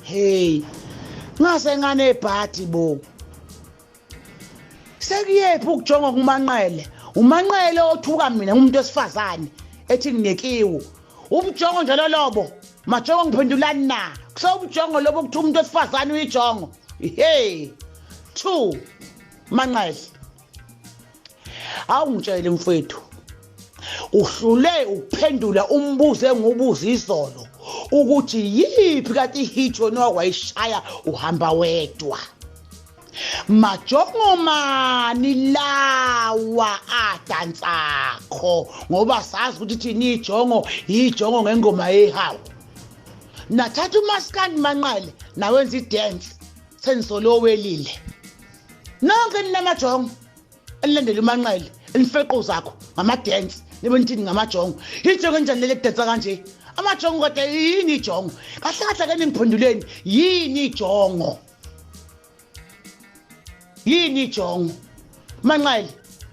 Hey, ngase ngane bhadi bo. Sekuyephi ukujonga kumanqele? Umanqele othuka mina ngumuntu wesifazane ethi unekiwi. Ubujongo njalo lobo. Majongo ngiphendulani na. Kusobujongo lobo kuthi umuntu wesifazane uyijongo. Hey. 2 manqele. Awungitshele mfethu. Uhlule ukuphendula umbuzo engubuza izolo ukuthi yipi kanti ihitho nowayishaya uhamba wedwa. Majongo mani lawa adansakho ngoba sazi ukuthi thini ijongo ngengoma yehawu. Nathatha umaskandi manqale nawenza idance senzolo uWelile. Nonke ninamajongo elilandela umanqale elifeqo zakho ngama dance nibe nithini ngamajongo. Ijongo njani lele dance kanje? Amajongo kodwa yini ijongo? Kahle kahle ke ningiphenduleni yini ijongo? Yini ijongo? Manqale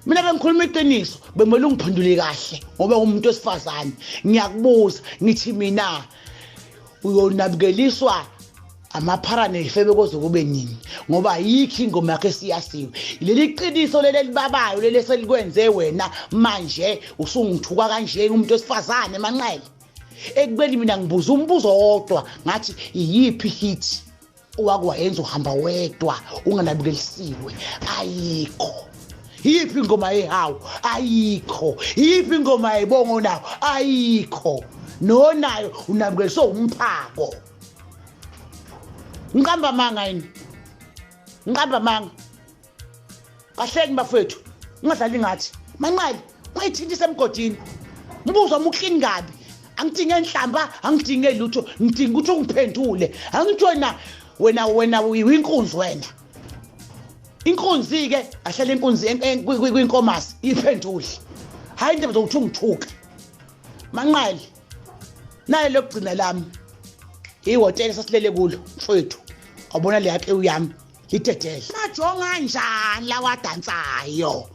mina bengikhuluma iqiniso bemele ungiphendule kahle ngoba umuntu wesifazane. Ngiyakubuza ngithi mina uyonabukeliswa amaphara nefebe koze kube nini ngoba yikho ingoma yakhe siyasiwe. Leli qiniso leli libabayo leli selikwenze wena manje usungithuka kanje umuntu wesifazane manqale. Ekubeni mina ngibuza umbuzo wodwa ngathi iyipi hit owakwayenza uhamba wedwa unganabukelisiwe? Ayikho. Yipi ingoma yehawu? Ayikho. Yipi ingoma yebongo nawo? Ayikho. Nayo unabukeliswe umphako. Ngihamba manga yini? Ngihamba manga. Kahleki bafethu. Ngadlali ngathi manqale ungayithinti semgodini. Mbuzo umuklini ngabi. Angidinge enhlamba, angidinge lutho, ngidinga ukuthi ungiphendule. Angithi wena uyinkunzi wena. Inkunzi ke ahlala inkunzi kwinkomasi iphendule. Hayi indaba zokuthi ungithuka. Manqale. Naye lokugcina lami. Ihotela sasilele kulo mfethu. Awubona le yakhe uyami lidedele. Majonga kanjani la wadansayo?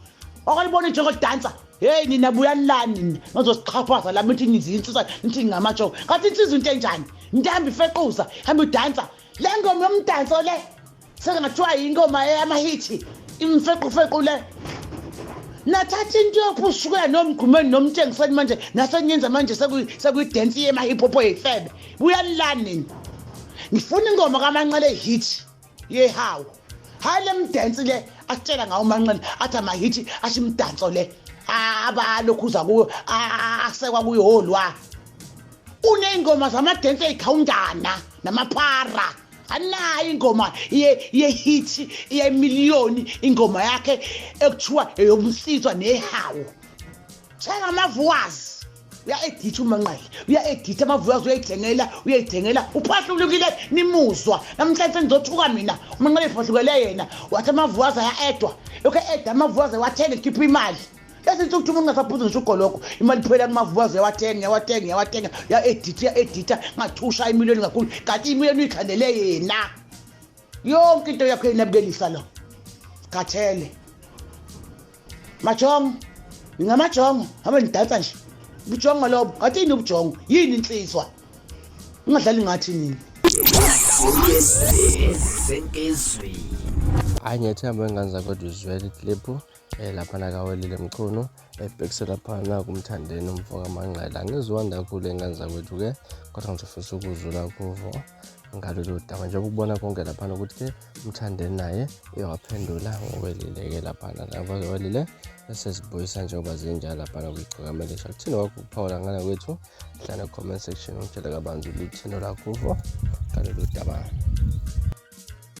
Okalibona ijongo dansa. Hey nina buyani lani ngizosiqhaphaza la mithi nizinsizwa nithi ngamajongo. Kathi insizwa into enjani? Ndihamba ifequza, hamba udansa. Le ngoma yomdanso le sengathiwa ingoma yamahithi imfequfequ le. Nathatha into yokushukela nomgqumeni nomtshengiseni manje nasenyenza manje sekuyidance yema hip hop yefebe. Buyani lani nini? Ngifuna ingoma kamanqale hit yehawu. Hayi le mdance le asitshela ngawo manqale athi amahithi ashimdanso le. Abalokhuza kuyo asekwa kuyo holwa. Unengoma zamadance ezikhawundana namaphara. Anayo ingoma ye-hit ye-million ingoma yakhe ekuthiwa eyomsizwa nehawu. Tshela amavuwazi uya-editha umanqale, uya-editha amavuwazi uyayithengela uphahlulukile nimuzwa. Namhlanje sengizothuka mina umanqale ephahlukele yena wathi amavuwazi aya-edwa lokhu eda amavuwazi wathenga ekhipha imali. Lesithi ukuthi umuntu ngasaphuza ngisho ugoloko imali phela kumavuwazi yawatenga ya-editha ngathusha imiliyoni kakhulu kanti imiliyoni uyikhandele yena. Yonke into yakho inabukelisa lo kathele majongo ngingamajongo habe nidansa nje ubujongo lobo ngathi yini ubujongo yini insizwa ungadlali ngathi nini Anyethemba engane zakwethu uzwele clip laphana kaWelile Mchunu ebhekisela phana kumthandeni umfoka manqale. Angizwanda kakhulu engane zakwethu ke kodwa ngizofisa ukuzula kuvo ngalolu daba njengoba ukubona konke laphana ukuthi ke umthandeni naye uyawaphendula ngoWelile ke laphana kaWelile esesibuyisa njengoba zinjalo laphana kwiqhakamela kuthini wakuphawula ngana kwethu hlala comment section ungitshela kabanzi ukuthi thino la kuvo ngalolu daba.